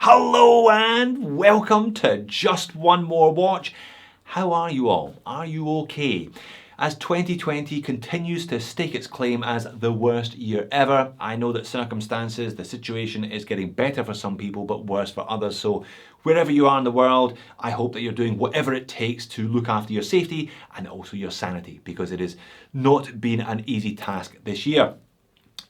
Hello and welcome to Just One More Watch. How are you all? Are you okay? As 2020 continues to stake its claim as the worst year ever, I know that circumstances, the situation is getting better for some people but worse for others. So wherever you are in the world, I hope that you're doing whatever it takes to look after your safety and also your sanity, because it has not been an easy task this year.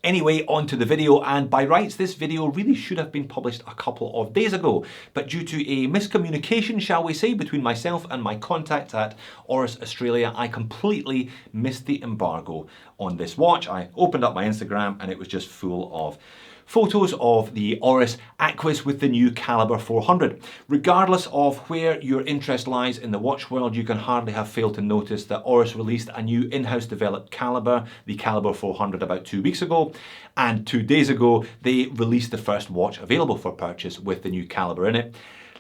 Anyway, on to the video, and by rights this video really should have been published a couple of days ago, but due to a miscommunication, shall we say, between myself and my contact at Oris Australia, I completely missed the embargo on this watch. I opened up my Instagram and it was just full of photos of the Oris Aquis with the new Calibre 400. Regardless of where your interest lies in the watch world, you can hardly have failed to notice that Oris released a new in-house developed Calibre, the Calibre 400, about 2 weeks ago. And 2 days ago, they released the first watch available for purchase with the new Calibre in it.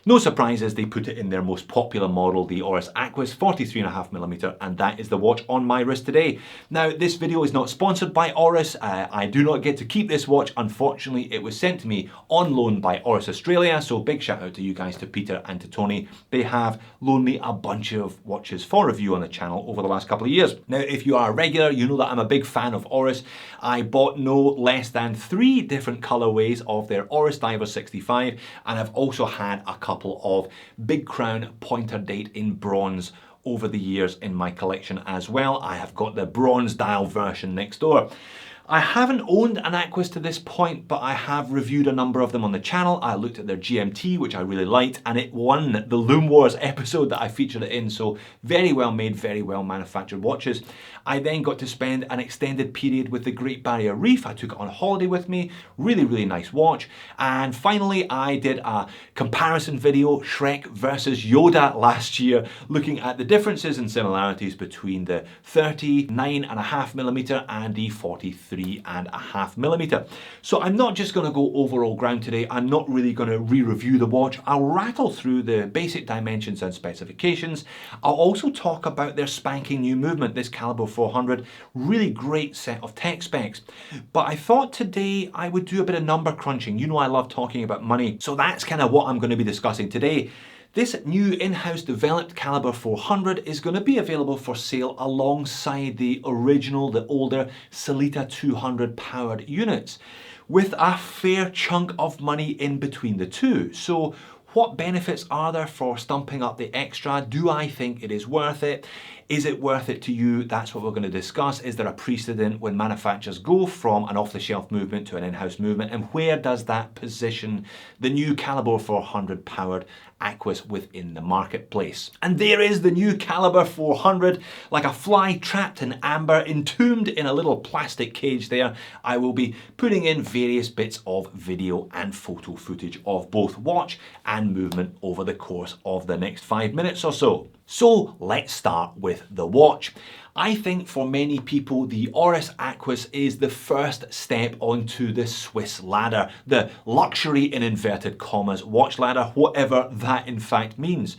No surprises, they put it in their most popular model, the Oris Aquis 43.5mm, and that is the watch on my wrist today. Now, this video is not sponsored by Oris. I do not get to keep this watch. Unfortunately, it was sent to me on loan by Oris Australia, so big shout out to you guys, to Peter and to Tony. They have loaned me a bunch of watches for review on the channel over the last couple of years. Now, if you are a regular, you know that I'm a big fan of Oris. I bought no less than 3 different colorways of their Oris Diver 65, and I've also had a couple of Big Crown pointer date in bronze over the years in my collection as well. I have got the bronze dial version next door. I haven't owned an Aquis to this point, but I have reviewed a number of them on the channel. I looked at their GMT, which I really liked, and it won the Loom Wars episode that I featured it in, so very well made, very well manufactured watches. I then got to spend an extended period with the Great Barrier Reef. I took it on holiday with me. Really nice watch. And finally, I did a comparison video, Shrek versus Yoda, last year, looking at the differences and similarities between the 39.5mm and the 43.5mm. So I'm not just going to go overall ground today. I'm not really going to re-review the watch. I'll rattle through the basic dimensions and specifications. I'll also talk about their spanking new movement, this Calibre 400. Really great set of tech specs. But I thought today I would do a bit of number crunching. You know I love talking about money. So that's kind of what I'm going to be discussing today. This new in-house developed Calibre 400 is going to be available for sale alongside the original, the older Sellita 200 powered units, with a fair chunk of money in between the two. So what benefits are there for stumping up the extra? Do I think it is worth it? Is it worth it to you? That's what we're going to discuss. Is there a precedent when manufacturers go from an off-the-shelf movement to an in-house movement? And where does that position the new Calibre 400 powered Aquis within the marketplace? And there is the new Calibre 400, like a fly trapped in amber, entombed in a little plastic cage there. I will be putting in various bits of video and photo footage of both watch and movement over the course of the next 5 minutes or so. So let's start with the watch. I think for many people, the Oris Aquis is the first step onto the Swiss ladder, the luxury in inverted commas watch ladder, whatever that in fact means.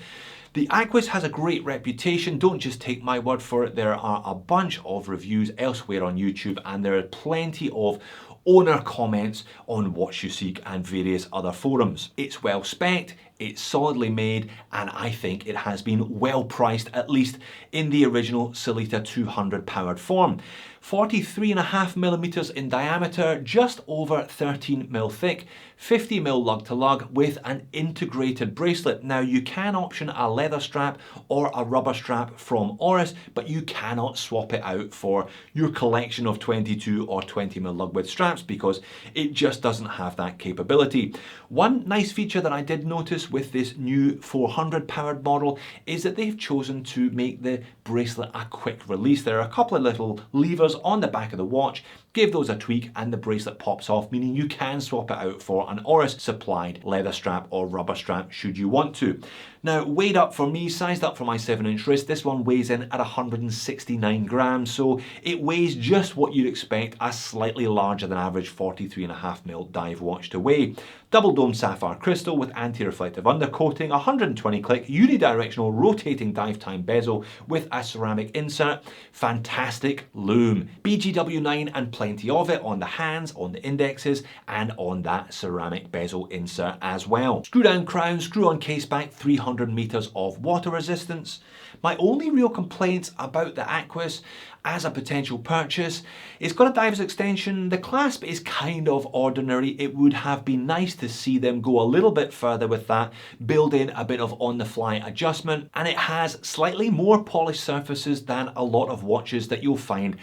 The Aquis has a great reputation. Don't just take my word for it. There are a bunch of reviews elsewhere on YouTube, and there are plenty of owner comments on Watch You Seek and various other forums. It's well spec'd, it's solidly made, and I think it has been well priced, at least in the original Sellita 200 powered form. 43.5mm in diameter, just over 13mm thick, 50mm lug to lug with an integrated bracelet. Now you can option a leather strap or a rubber strap from Oris, but you cannot swap it out for your collection of 22 or 20mm lug width straps because it just doesn't have that capability. One nice feature that I did notice with this new 400 powered model is that they've chosen to make the bracelet a quick release. There are a couple of little levers on the back of the watch. Give those a tweak and the bracelet pops off, meaning you can swap it out for an Oris supplied leather strap or rubber strap should you want to. Now, weighed up for me, sized up for my 7-inch wrist, this one weighs in at 169 grams, so it weighs just what you'd expect a slightly larger than average 43.5mm dive watch to weigh. Double dome sapphire crystal with anti-reflective reflective undercoating, 120 click unidirectional rotating dive time bezel with a ceramic insert, fantastic lume, BGW9 and plenty of it on the hands, on the indexes and on that ceramic bezel insert as well. Screw down crown, screw on case back, 300 meters of water resistance. My only real complaints about the Aquis as a potential purchase, it's got a diver's extension. The clasp is kind of ordinary. It would have been nice to see them go a little bit further with that, build in a bit of on-the-fly adjustment, and it has slightly more polished surfaces than a lot of watches that you'll find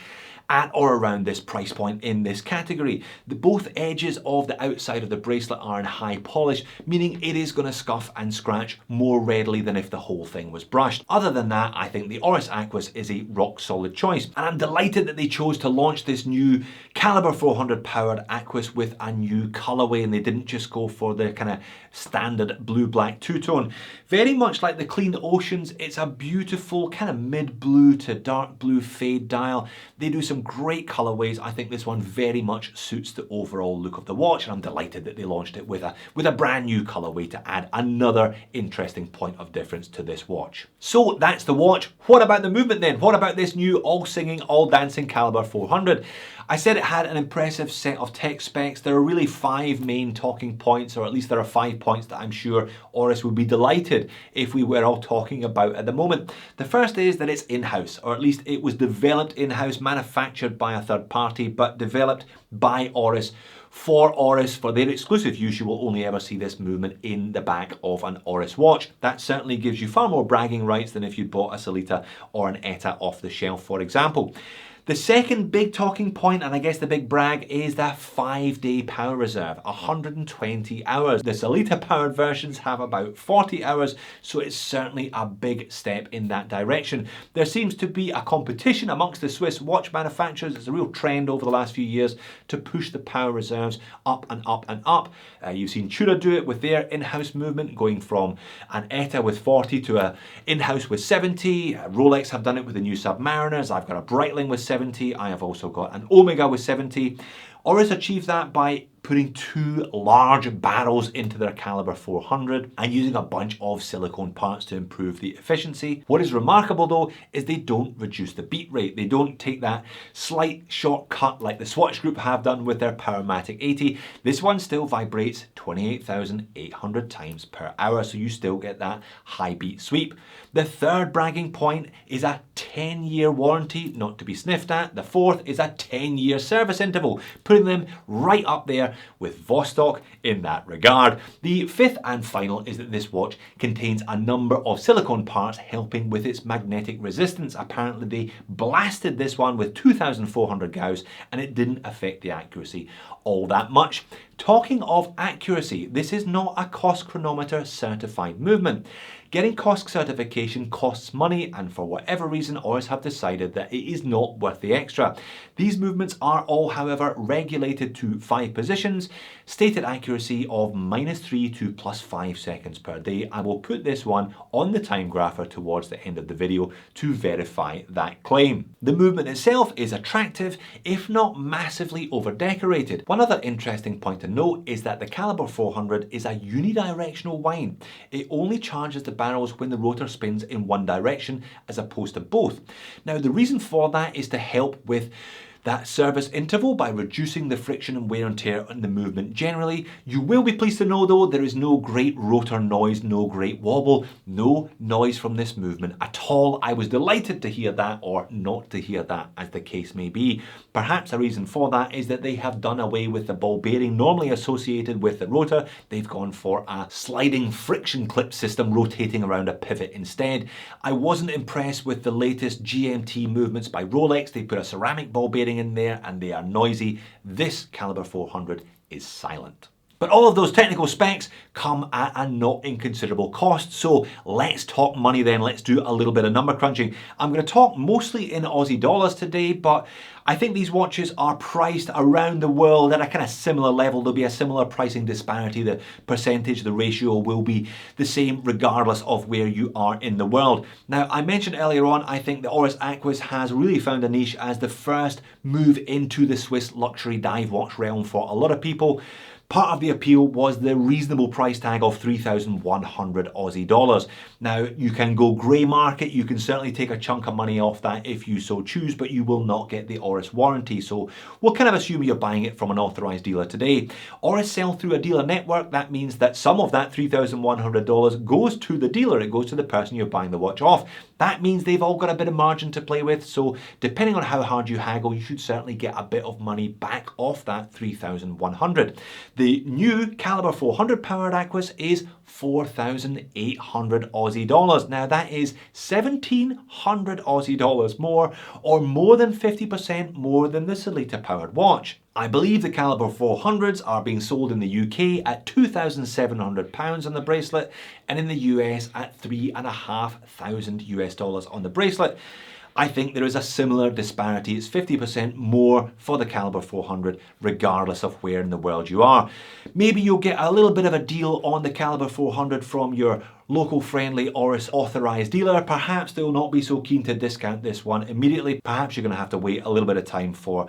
at or around this price point in this category. Both edges of the outside of the bracelet are in high polish, meaning it is going to scuff and scratch more readily than if the whole thing was brushed. Other than that, I think the Oris Aquis is a rock solid choice. And I'm delighted that they chose to launch this new Calibre 400 powered Aquis with a new colorway, and they didn't just go for the kind of standard blue-black two-tone. Very much like the Clean Oceans, it's a beautiful kind of mid-blue to dark blue fade dial. They do some great colorways. I think this one very much suits the overall look of the watch, and I'm delighted that they launched it with a brand new colorway to add another interesting point of difference to this watch. So that's the watch. What about the movement then? What about this new all-singing, all-dancing Calibre 400? I said it had an impressive set of tech specs. There are really 5 main talking points, or at least there are 5 points that I'm sure Oris would be delighted if we were all talking about at the moment. The first is that it's in-house, or at least it was developed in-house, manufactured by a third party, but developed by Oris for Oris. For their exclusive use, you will only ever see this movement in the back of an Oris watch. That certainly gives you far more bragging rights than if you'd bought a Sellita or an ETA off the shelf, for example. The second big talking point, and I guess the big brag, is that 5-day power reserve, 120 hours. The Sellita powered versions have about 40 hours, so it's certainly a big step in that direction. There seems to be a competition amongst the Swiss watch manufacturers. It's a real trend over the last few years to push the power reserves up and up and up. You've seen Tudor do it with their in-house movement, going from an ETA with 40 to an in-house with 70. Rolex have done it with the new Submariners. I've got a Breitling with 70. I have also got an Omega with 70. Oris achieved that by putting 2 large barrels into their Calibre 400 and using a bunch of silicone parts to improve the efficiency. What is remarkable though is they don't reduce the beat rate. They don't take that slight shortcut like the Swatch Group have done with their Powermatic 80. This one still vibrates 28,800 times per hour, so you still get that high beat sweep. The third bragging point is a 10-year warranty, not to be sniffed at. The fourth is a 10-year service interval, putting them right up there with Vostok in that regard. The fifth and final is that this watch contains a number of silicone parts helping with its magnetic resistance. Apparently they blasted this one with 2,400 Gauss and it didn't affect the accuracy all that much. Talking of accuracy, this is not a COSC chronometer certified movement. Getting COSC certification costs money, and for whatever reason Oris have decided that it is not worth the extra. These movements are all, however, regulated to 5 positions, stated accuracy of -3 to +5 seconds per day. I will put this one on the time grapher towards the end of the video to verify that claim. The movement itself is attractive, if not massively over-decorated. One other interesting point to note is that the Calibre 400 is a unidirectional wind. It only charges the barrels when the rotor spins in one direction as opposed to both. Now the reason for that is to help with that service interval by reducing the friction and wear and tear on the movement generally. You will be pleased to know though there is no great rotor noise, no great wobble, no noise from this movement at all. I was delighted to hear that, or not to hear that as the case may be. Perhaps a reason for that is that they have done away with the ball bearing normally associated with the rotor. They've gone for a sliding friction clip system rotating around a pivot instead. I wasn't impressed with the latest GMT movements by Rolex. They put a ceramic ball bearing in there and they are noisy. This Calibre 400 is silent. But all of those technical specs come at a not inconsiderable cost. So let's talk money then. Let's do a little bit of number crunching. I'm going to talk mostly in Aussie dollars today, but I think these watches are priced around the world at a kind of similar level. There'll be a similar pricing disparity. The percentage, the ratio will be the same regardless of where you are in the world. Now, I mentioned earlier on, I think the Oris Aquis has really found a niche as the first move into the Swiss luxury dive watch realm for a lot of people. Part of the appeal was the reasonable price tag of 3,100 Aussie dollars. Now, you can go grey market, you can certainly take a chunk of money off that if you so choose, but you will not get the Oris warranty. So we'll kind of assume you're buying it from an authorised dealer today. Oris sell through a dealer network. That means that some of that $3,100 goes to the dealer. It goes to the person you're buying the watch off. That means they've all got a bit of margin to play with. So depending on how hard you haggle, you should certainly get a bit of money back off that 3,100. The new Calibre 400 powered Aquis is 4,800 Aussie dollars. Now that is 1,700 Aussie dollars more, or more than 50% more than the Sellita powered watch. I believe the Calibre 400s are being sold in the UK at £2,700 on the bracelet, and in the US at $3,500 US dollars on the bracelet. I think there is a similar disparity. It's 50% more for the Calibre 400 regardless of where in the world you are. Maybe you'll get a little bit of a deal on the Calibre 400 from your local friendly Oris authorised dealer. Perhaps they'll not be so keen to discount this one immediately. Perhaps you're going to have to wait a little bit of time for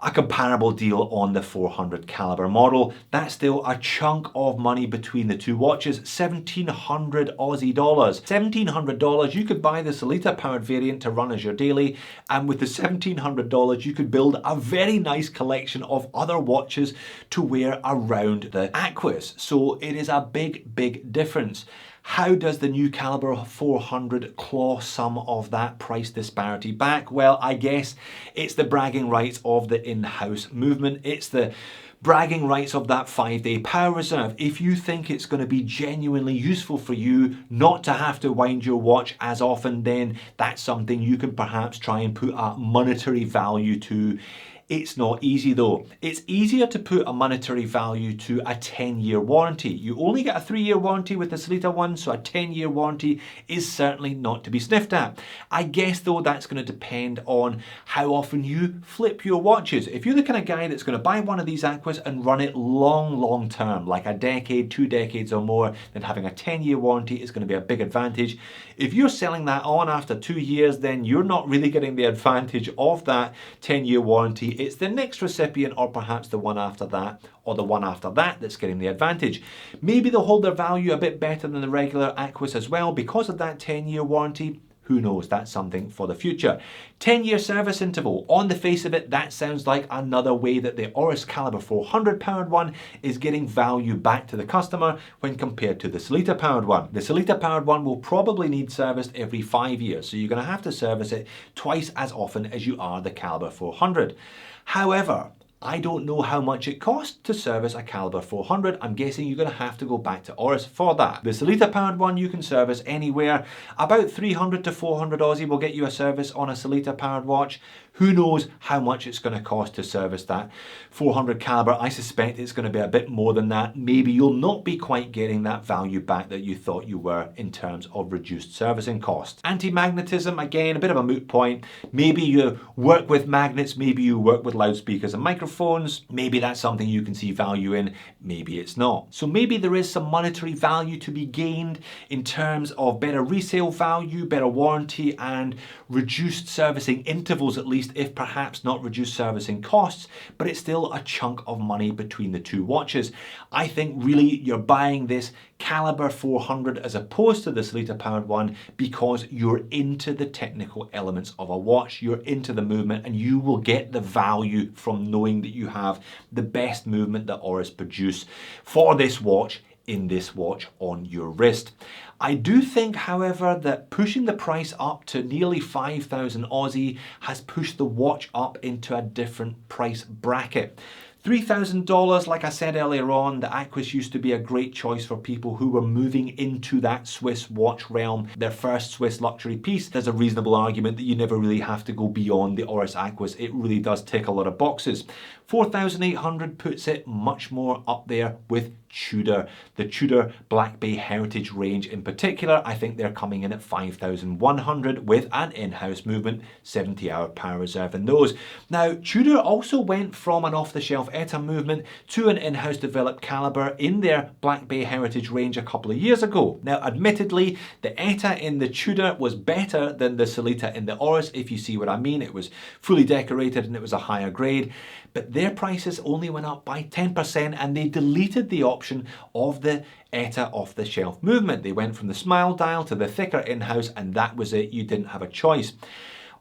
a comparable deal on the 400 Calibre model. That's still a chunk of money between the two watches, 1,700 Aussie dollars. $1,700, you could buy the Sellita powered variant to run as your daily, and with the $1,700 you could build a very nice collection of other watches to wear around the Aquis. So it is a big difference. How does the new Calibre 400 claw some of that price disparity back? Well, I guess it's the bragging rights of the in-house movement. It's the bragging rights of that 5-day power reserve. If you think it's going to be genuinely useful for you not to have to wind your watch as often, then that's something you can perhaps try and put a monetary value to. It's not easy though. It's easier to put a monetary value to a 10-year warranty. You only get a 3-year warranty with the Sellita one, so a 10-year warranty is certainly not to be sniffed at. I guess though that's going to depend on how often you flip your watches. If you're the kind of guy that's going to buy one of these Aquis and run it long term, like a decade, 2 decades or more, then having a 10-year warranty is going to be a big advantage. If you're selling that on after 2 years, then you're not really getting the advantage of that 10-year warranty. It's the next recipient, or perhaps the one after that, or the one after that, that's getting the advantage. Maybe they'll hold their value a bit better than the regular Aquis as well because of that 10-year warranty. Who knows, that's something for the future. 10-year service interval. On the face of it, that sounds like another way that the Oris Calibre 400 powered one is getting value back to the customer when compared to the Sellita powered one. The Sellita powered one will probably need serviced every 5 years, so you're going to have to service it twice as often as you are the Calibre 400. However, I don't know how much it costs to service a Calibre 400. I'm guessing you're going to have to go back to Oris for that. The Sellita powered one you can service anywhere. About 300 to 400 Aussie will get you a service on a Sellita powered watch. Who knows how much it's going to cost to service that 400 Calibre. I suspect it's going to be a bit more than that. Maybe you'll not be quite getting that value back that you thought you were in terms of reduced servicing costs. Anti-magnetism, again, a bit of a moot point. Maybe you work with magnets, maybe you work with loudspeakers and microphones. Maybe that's something you can see value in, maybe it's not. So maybe there is some monetary value to be gained in terms of better resale value, better warranty, and reduced servicing intervals, at least, if perhaps not reduced servicing costs, but it's still a chunk of money between the two watches. I think really you're buying this Calibre 400 as opposed to the Sellita powered one because you're into the technical elements of a watch, you're into the movement, and you will get the value from knowing that you have the best movement that Oris produce for this watch in this watch on your wrist. I do think, however, that pushing the price up to nearly 5,000 Aussie has pushed the watch up into a different price bracket. $3,000, like I said earlier on, the Aquis used to be a great choice for people who were moving into that Swiss watch realm, their first Swiss luxury piece. There's a reasonable argument that you never really have to go beyond the Oris Aquis. It really does tick a lot of boxes. 4,800 puts it much more up there with Tudor. The Tudor Black Bay Heritage range in particular, I think they're coming in at 5,100 with an in-house movement, 70-hour power reserve in those. Now, Tudor also went from an off-the-shelf ETA movement to an in-house developed caliber in their Black Bay Heritage range a couple of years ago. Now, admittedly, the ETA in the Tudor was better than the Sellita in the Oris, if you see what I mean. It was fully decorated and it was a higher grade, but their prices only went up by 10% and they deleted the option of the ETA off-the-shelf movement. They went from the smile dial to the thicker in-house and that was it. You didn't have a choice.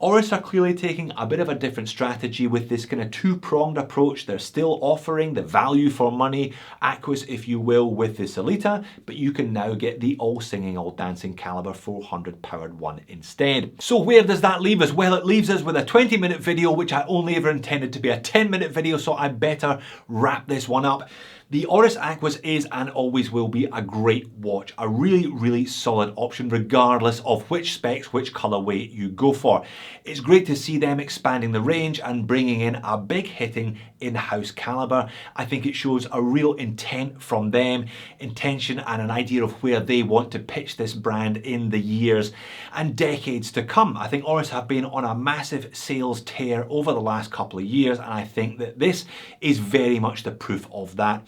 Oris are clearly taking a bit of a different strategy with this kind of two-pronged approach. They're still offering the value for money, Aquis if you will, with the Sellita, but you can now get the all-singing, all-dancing Calibre 400 powered one instead. So where does that leave us? Well, it leaves us with a 20-minute video, which I only ever intended to be a 10-minute video, so I better wrap this one up. The Oris Aquis is and always will be a great watch, a really solid option regardless of which specs, which colorway you go for. It's great to see them expanding the range and bringing in a big hitting in-house caliber. I think it shows a real intent from them, intention and an idea of where they want to pitch this brand in the years and decades to come. I think Oris have been on a massive sales tear over the last couple of years and I think that this is very much the proof of that.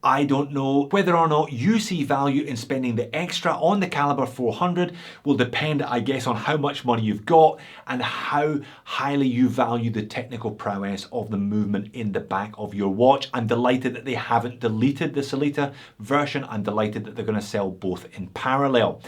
I don't know whether or not you see value in spending the extra on the Calibre 400 will depend, I guess, on how much money you've got and how highly you value the technical prowess of the movement in the back of your watch. I'm delighted that they haven't deleted the Sellita version. I'm delighted that they're going to sell both in parallel.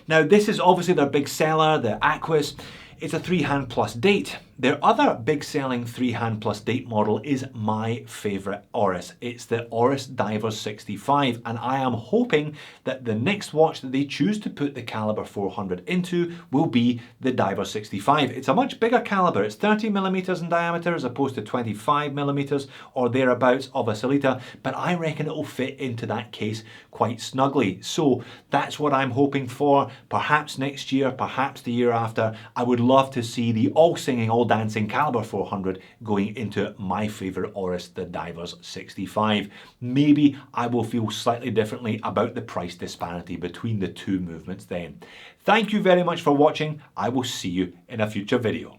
Now, this is obviously their big seller, the Aquis. It's a 3-hand plus date. Their other big selling 3-hand plus date model is my favorite Oris. It's the Oris Divers 65 and I am hoping that the next watch that they choose to put the Calibre 400 into will be the Divers 65. It's a much bigger caliber. It's 30mm in diameter as opposed to 25mm or thereabouts of a Sellita, but I reckon it will fit into that case quite snugly. So that's what I'm hoping for. Perhaps next year, perhaps the year after. I would love to see the all-singing, all-dancing Calibre 400 going into my favorite Oris, the Divers 65. Maybe I will feel slightly differently about the price disparity between the two movements then. Thank you very much for watching. I will see you in a future video.